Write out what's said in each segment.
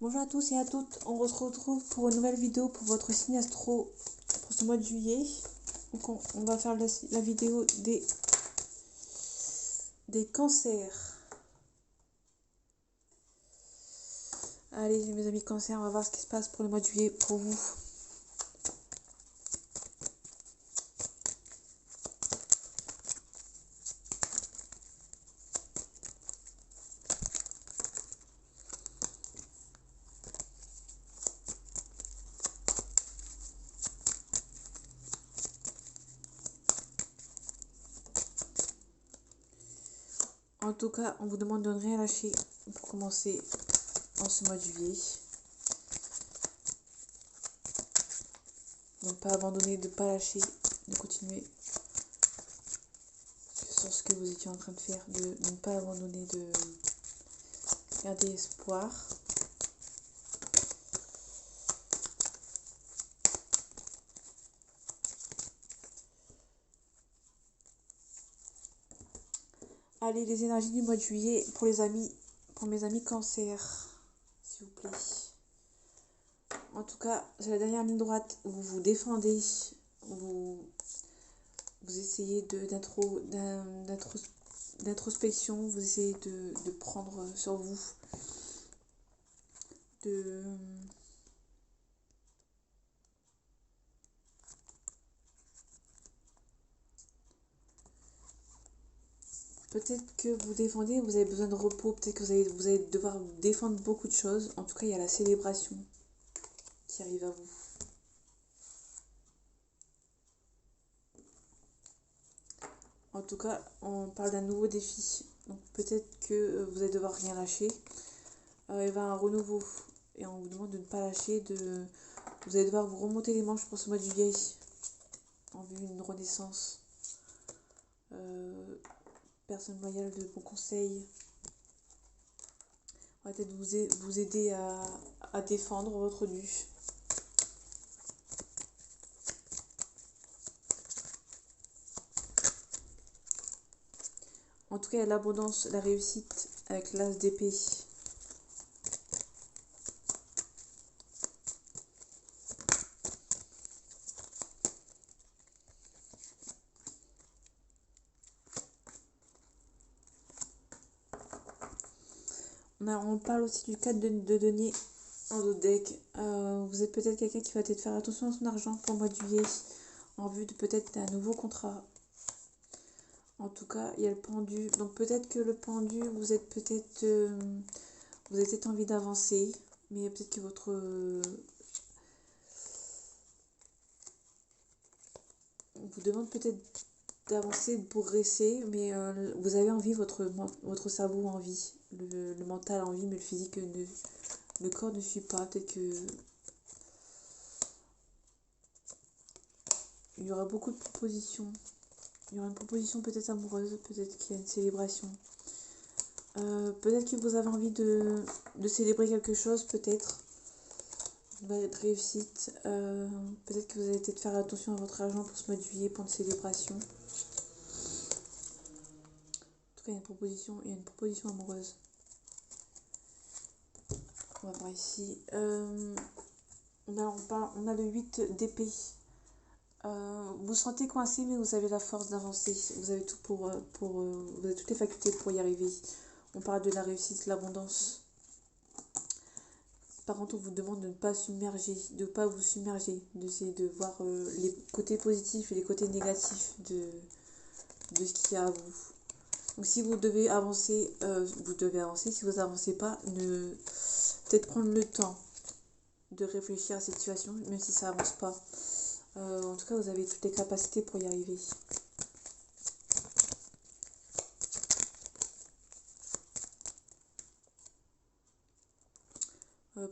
Bonjour à tous et à toutes, on se retrouve pour une nouvelle vidéo pour votre signe astro pour ce mois de juillet. Donc on va faire la vidéo des cancers. Allez mes amis cancers, on va voir ce qui se passe pour le mois de juillet pour vous. En tout cas, on vous demande de ne rien lâcher pour commencer en ce mois de juillet. De ne pas abandonner, de ne pas lâcher, de continuer sur ce que vous étiez en train de faire, de ne pas abandonner, de garder espoir. Allez, les énergies du mois de juillet pour les amis, pour mes amis cancer, s'il vous plaît. En tout cas, c'est la dernière ligne droite. Vous vous défendez, vous essayez d'introspection, vous essayez de prendre sur vous, de peut-être que vous défendez, vous avez besoin de repos, peut-être que vous allez devoir défendre beaucoup de choses. En tout cas, il y a la célébration qui arrive à vous. En tout cas, on parle d'un nouveau défi. Donc peut-être que vous allez devoir rien lâcher. Il va y avoir un renouveau. Et on vous demande de ne pas lâcher. Vous allez devoir vous remonter les manches pour ce mois de juillet. En vue d'une renaissance. Personne loyale de bons conseils. On va peut-être vous aider à défendre votre dû. En tout cas, il y a l'abondance, la réussite avec l'as d'épée. On parle aussi du 4 de denier en d'autres deck. Vous êtes peut-être quelqu'un qui va peut-être faire attention à son argent pour le mois de juillet en vue de peut-être un nouveau contrat. En tout cas, il y a le pendu. Donc peut-être que le pendu, vous avez peut-être envie d'avancer, mais peut-être que on vous demande peut-être d'avancer, de progresser, mais vous avez envie, votre cerveau a envie, le mental a envie, mais le physique le corps ne suit pas. Peut-être que il y aura beaucoup de propositions. Il y aura une proposition peut-être amoureuse, peut-être qu'il y a une célébration. Peut-être que vous avez envie de célébrer quelque chose, peut-être. Une nouvelle réussite. Peut-être que vous allez peut-être faire attention à votre argent pour ce mois de juillet, pour une célébration. En tout cas, il y a une proposition amoureuse. On va voir ici. On a le 8 d'épée. Vous vous sentez coincé, mais vous avez la force d'avancer. Vous avez tout vous avez toutes les facultés pour y arriver. On parle de la réussite, l'abondance. Par contre, on vous demande de ne pas submerger, de ne pas vous submerger, d'essayer de voir les côtés positifs et les côtés négatifs de ce qu'il y a à vous. Donc si vous devez avancer, vous devez avancer. Si vous n'avancez pas, peut-être prendre le temps de réfléchir à cette situation, même si ça avance pas. En tout cas, vous avez toutes les capacités pour y arriver.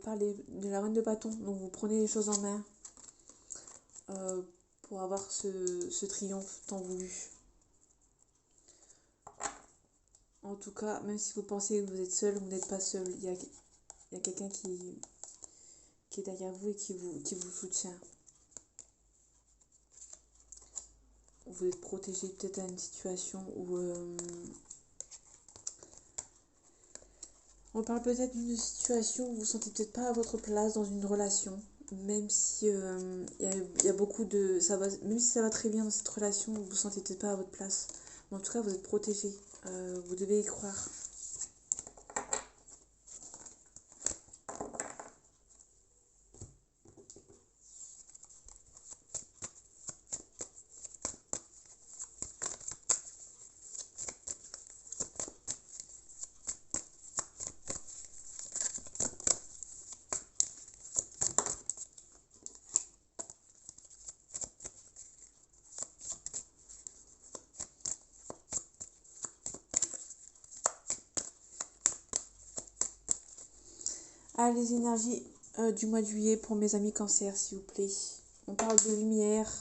Parlez de la reine de bâton. Donc vous prenez les choses en main pour avoir ce triomphe tant voulu. En tout cas, même si vous pensez que vous êtes seul, vous n'êtes pas seul. Il y a quelqu'un qui est derrière vous et qui vous soutient. Vous êtes protégé peut-être à une situation où On parle peut-être d'une situation où vous ne vous sentez peut-être pas à votre place dans une relation, même si il y a beaucoup de... Ça va, même si ça va très bien dans cette relation, vous ne vous sentez peut-être pas à votre place. Mais en tout cas, vous êtes protégé. Vous devez y croire. Ah, les énergies du mois de juillet pour mes amis cancer, s'il vous plaît. On parle de lumière,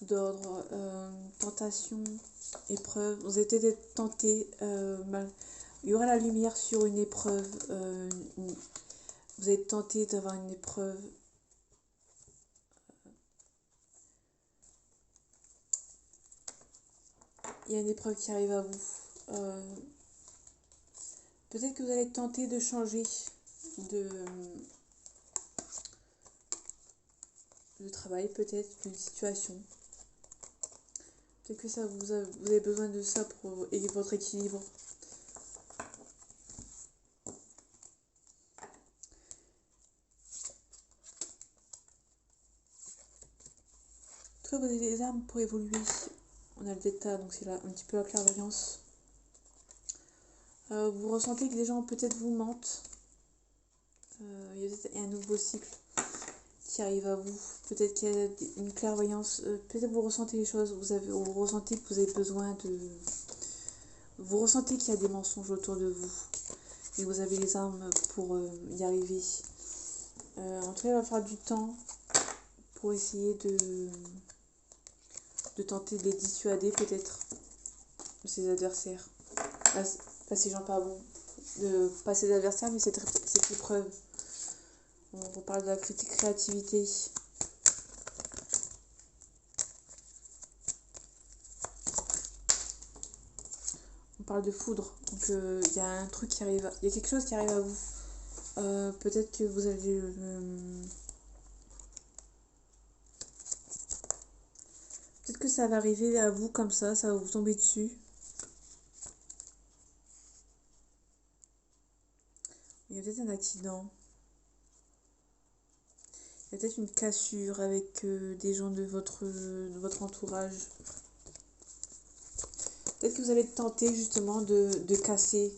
d'ordre, tentation, épreuve. Vous avez peut-être tenté, il y aura la lumière sur une épreuve. Vous êtes tenté d'avoir une épreuve. Il y a une épreuve qui arrive à vous. Peut-être que vous allez tenter de changer de, de travail, peut-être d'une situation. Peut-être que ça vous avez besoin de ça pour votre équilibre. En tout cas, vous avez des armes pour évoluer. On a le Delta, donc c'est là un petit peu la clairvoyance. Vous ressentez que les gens peut-être vous mentent. Il y a peut-être un nouveau cycle qui arrive à vous. Peut-être qu'il y a une clairvoyance. Peut-être vous ressentez les choses. Vous ressentez que vous avez besoin de... Vous ressentez qu'il y a des mensonges autour de vous. Et vous avez les armes pour y arriver. En tout cas, il va falloir du temps pour essayer de tenter de les dissuader peut-être de ses adversaires. Pas ces gens pas bons. Pas ses adversaires, mais cette épreuve. On reparle de la créativité. On parle de foudre. Donc il y a un truc qui arrive. Il y a quelque chose qui arrive à vous. Peut-être que vous allez... peut-être que ça va arriver à vous comme ça va vous tomber dessus. Il y a peut-être un accident. Il y a peut-être une cassure avec des gens de votre entourage. Peut-être que vous allez tenter justement de casser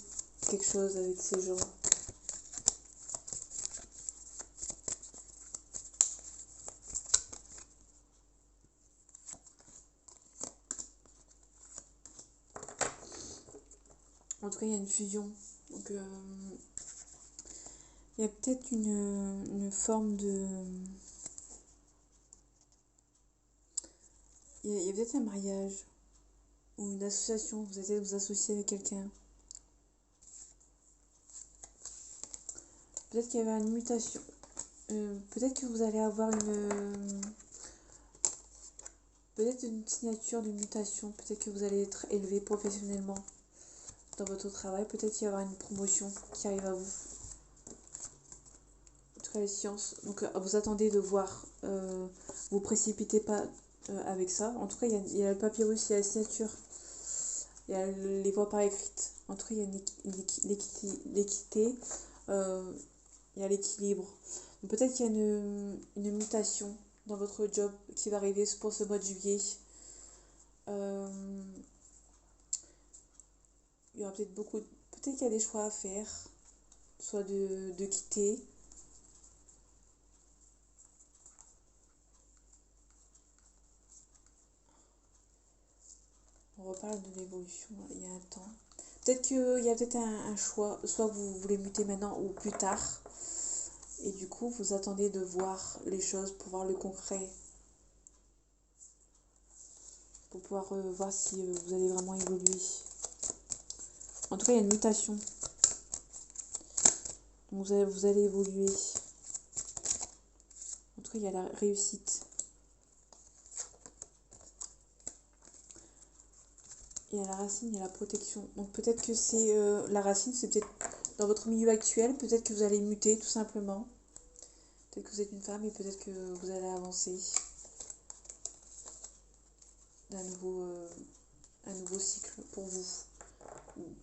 quelque chose avec ces gens. En tout cas, il y a une fusion. Donc, il y a peut-être une forme de... Il y a peut-être un mariage ou une association. Vous allez vous associer avec quelqu'un. Peut-être qu'il y avait une mutation. Peut-être que vous allez avoir peut-être une signature d'une mutation. Peut-être que vous allez être élevé professionnellement dans votre travail. Peut-être qu'il y aura une promotion qui arrive à vous. En tout cas, les sciences. Donc, vous attendez de voir. Vous précipitez pas avec ça. En tout cas, il y a le papyrus, il y a la signature. Il y a les voies par écrites. En tout cas, il y a l'équité. Il y a l'équilibre. Peut-être qu'il y a une mutation dans votre job qui va arriver pour ce mois de juillet. Il y aura peut-être peut-être qu'il y a des choix à faire, soit de quitter. On reparle de l'évolution il y a un temps. Peut-être qu'il y a peut-être un choix, soit vous voulez muter maintenant ou plus tard. Et du coup, vous attendez de voir les choses pour voir le concret. Pour pouvoir voir si vous allez vraiment évoluer. En tout cas, il y a une mutation. Donc vous allez évoluer. En tout cas, il y a la réussite. Et à la racine, il y a la protection. Donc peut-être que c'est la racine, c'est peut-être dans votre milieu actuel, peut-être que vous allez muter tout simplement. Peut-être que vous êtes une femme et peut-être que vous allez avancer d'un un nouveau cycle pour vous.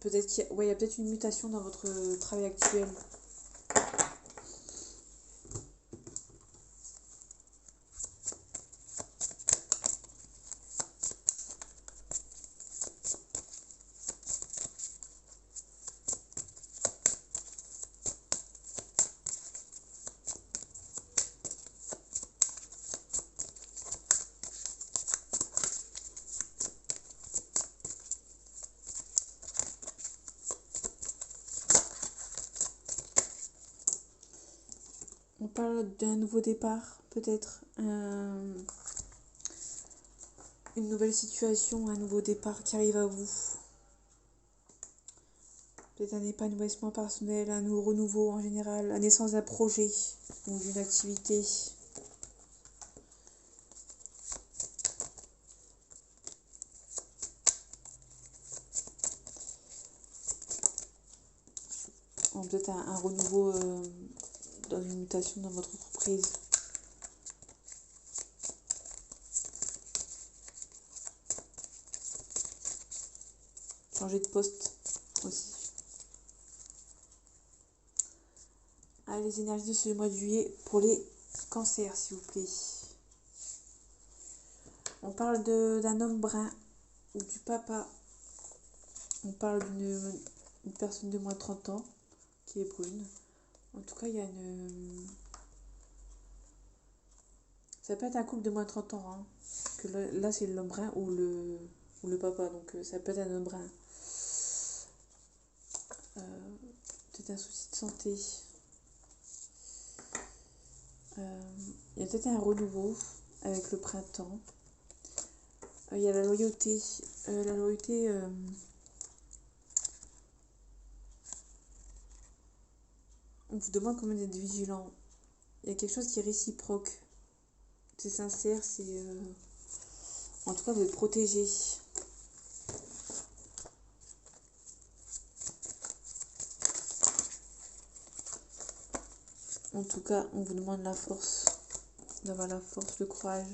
Peut-être qu'il y a, ouais, il y a peut-être une mutation dans votre travail actuel. On parle d'un nouveau départ, peut-être une nouvelle situation, un nouveau départ qui arrive à vous. Peut-être un épanouissement personnel, un nouveau renouveau en général, la naissance d'un projet ou d'une activité. Peut-être un renouveau dans une mutation dans votre entreprise. Changer de poste aussi. Allez, les énergies de ce mois de juillet pour les cancers, s'il vous plaît. On parle d'un homme brun ou du papa. On parle d'une personne de moins de 30 ans qui est brune. En tout cas, il y a une... Ça peut être un couple de moins de 30 ans. Hein. Que là, c'est l'homme brun ou le papa. Donc, ça peut être un homme brun. Peut-être un souci de santé. Il y a peut-être un renouveau avec le printemps. Il y a la loyauté. La loyauté... on vous demande quand même d'être vigilant. Il y a quelque chose qui est réciproque. C'est sincère, c'est... En tout cas, vous êtes protégé. En tout cas, on vous demande la force. D'avoir la force, le courage.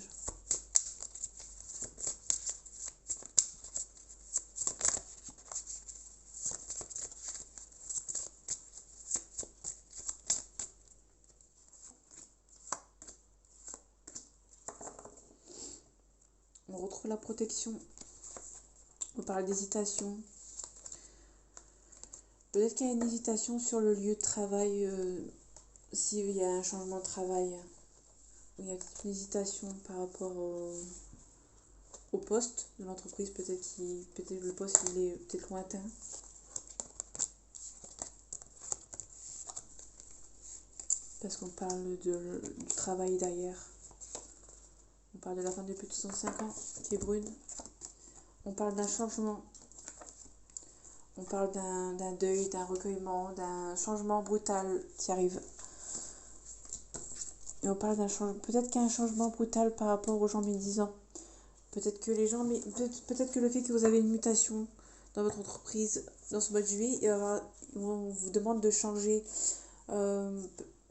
On retrouve la protection. On parle d'hésitation. Peut-être qu'il y a une hésitation sur le lieu de travail. S'il y a un changement de travail. Il y a une hésitation par rapport au poste de l'entreprise. Peut-être le poste il est peut-être lointain. Parce qu'on parle du travail derrière. On parle de la femme de plus de 65 ans qui est brune. On parle d'un changement. On parle d'un deuil, d'un recueillement, d'un changement brutal qui arrive. Et on parle d'un changement. Peut-être qu'il y a un changement brutal par rapport aux gens médisants. Peut-être que les gens. Peut-être que le fait que vous avez une mutation dans votre entreprise dans ce mois de juillet, on vous demande de changer.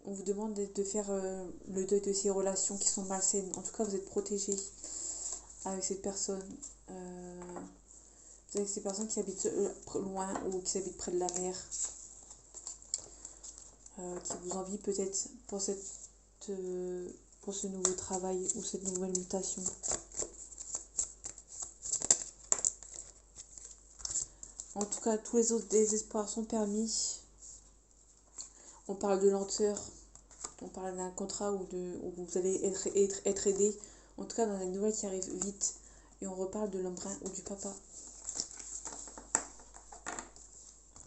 On vous demande de faire le deuil de ces relations qui sont malsaines. En tout cas, vous êtes protégé avec cette personne. Avec ces personnes qui habitent loin ou qui habitent près de la mer. Qui vous envient peut-être pour ce nouveau travail ou cette nouvelle mutation. En tout cas, tous les autres désespoirs sont permis. On parle de lenteur. On parle d'un contrat où vous allez être aidé. En tout cas, dans une nouvelle qui arrive vite. Et on reparle de l'homme brun ou du papa.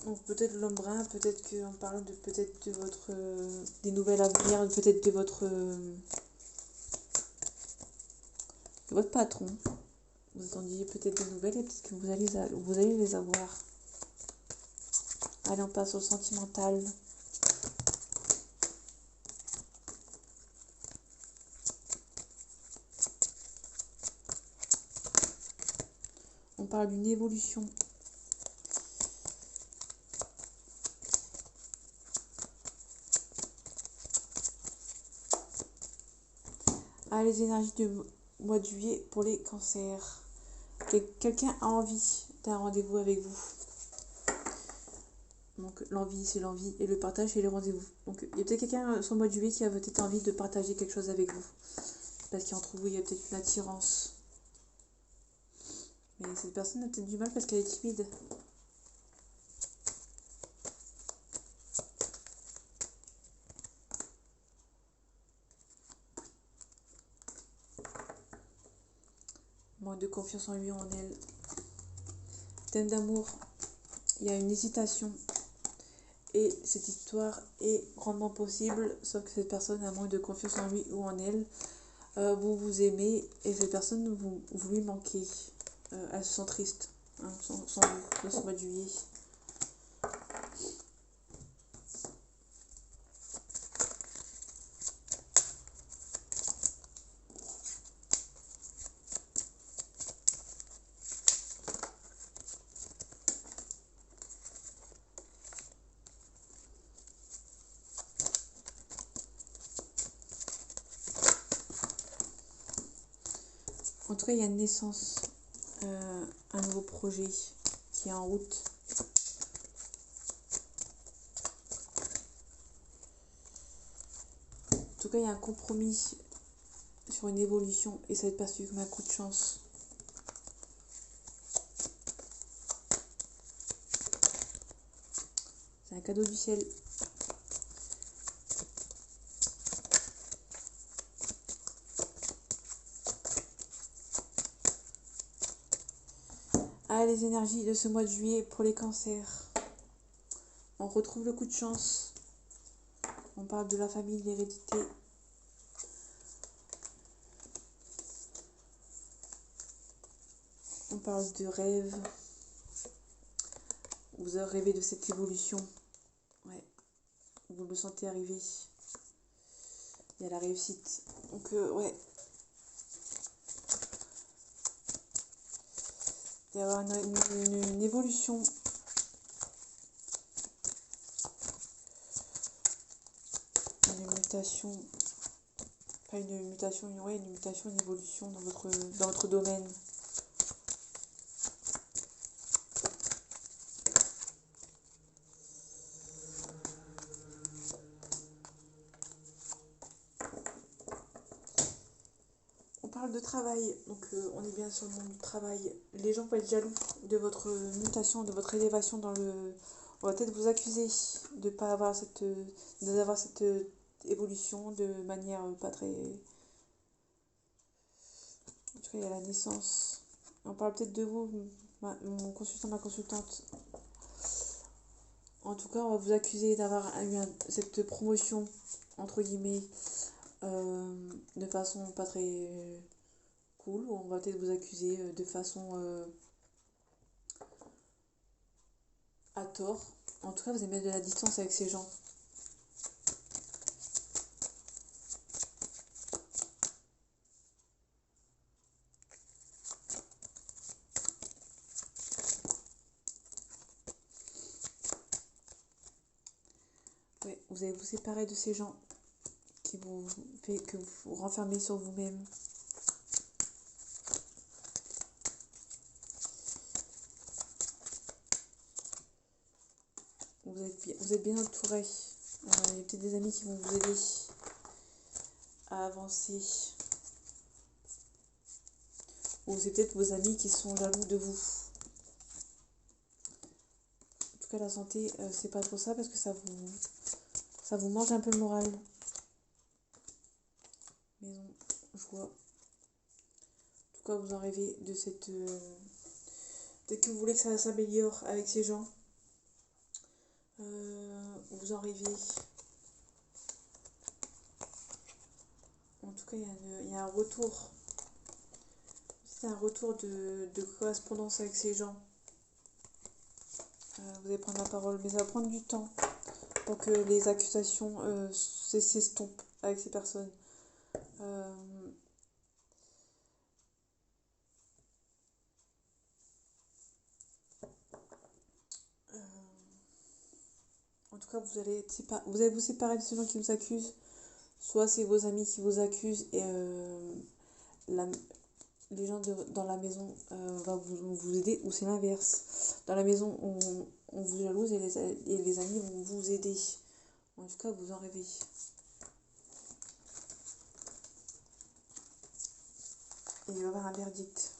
Donc peut-être l'homme brun, peut-être qu'on parle de votre des nouvelles à venir, peut-être de votre patron. Vous attendiez peut-être des nouvelles et peut-être que vous allez les avoir. Allez, on passe au sentimental. On parle d'une évolution. Ah, les énergies du mois de juillet pour les cancers. Quelqu'un a envie d'un rendez-vous avec vous. Donc l'envie c'est l'envie et le partage c'est le rendez-vous. Donc il y a peut-être quelqu'un sur le mois de juillet qui a peut-être envie de partager quelque chose avec vous. Parce qu'entre vous il y a peut-être une attirance. Mais cette personne a peut-être du mal parce qu'elle est timide. Manque de confiance en lui ou en elle. Thème d'amour, il y a une hésitation. Et cette histoire est grandement possible, sauf que cette personne a manque de confiance en lui ou en elle. Vous vous aimez et cette personne vous lui manquez. Elle se sent triste hein, sans vous dans ce mois de juillet. En tout cas, il y a une naissance, un nouveau projet qui est en route. En tout cas, il y a un compromis sur une évolution et ça va être perçu comme un coup de chance. C'est un cadeau du ciel. Ah, les énergies de ce mois de juillet pour les cancers. On retrouve le coup de chance. On parle de la famille, de l'hérédité. On parle de rêve. Vous avez rêvé de cette évolution. Ouais. Vous le sentez arriver. Il y a la réussite. Donc, ouais. Il va y avoir une évolution. Une mutation. Pas une mutation, une mutation, une évolution dans votre domaine. On parle de travail, donc on est bien sur le monde du travail. Les gens peuvent être jaloux de votre mutation, de votre élévation dans le... On va peut-être vous accuser de pas avoir d'avoir cette évolution de manière pas très... En tout cas, il y a la naissance. On parle peut-être de vous, mon consultant, ma consultante. En tout cas, on va vous accuser d'avoir eu cette promotion, entre guillemets, de façon pas très cool. On va peut-être vous accuser de façon à tort. En tout cas, vous allez mettre de la distance avec ces gens. Ouais, vous allez vous séparer de ces gens qui vous fait que vous vous renfermez sur vous-même. Vous êtes bien entouré. Il y a peut-être des amis qui vont vous aider à avancer. Ou c'est peut-être vos amis qui sont jaloux de vous. En tout cas, la santé, c'est pas trop ça parce que ça vous mange un peu le moral. Maison, joie. En tout cas, vous en rêvez de cette... dès que vous voulez que ça s'améliore avec ces gens, vous en rêvez. En tout cas, il y a un retour. C'est un retour de correspondance avec ces gens. Vous allez prendre la parole, mais ça va prendre du temps pour que les accusations s'estompent avec ces personnes. tout cas, vous allez vous séparer de ces gens qui vous accusent. Soit c'est vos amis qui vous accusent et la- les gens dans la maison vont vous aider, ou c'est l'inverse. Dans la maison, on vous jalouse et les amis vont vous aider. En tout cas, vous en rêvez. Et il va y avoir un verdict.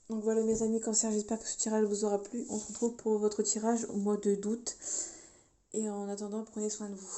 Donc voilà mes amis cancers, j'espère que ce tirage vous aura plu. On se retrouve pour votre tirage au mois d'août. Et en attendant, prenez soin de vous.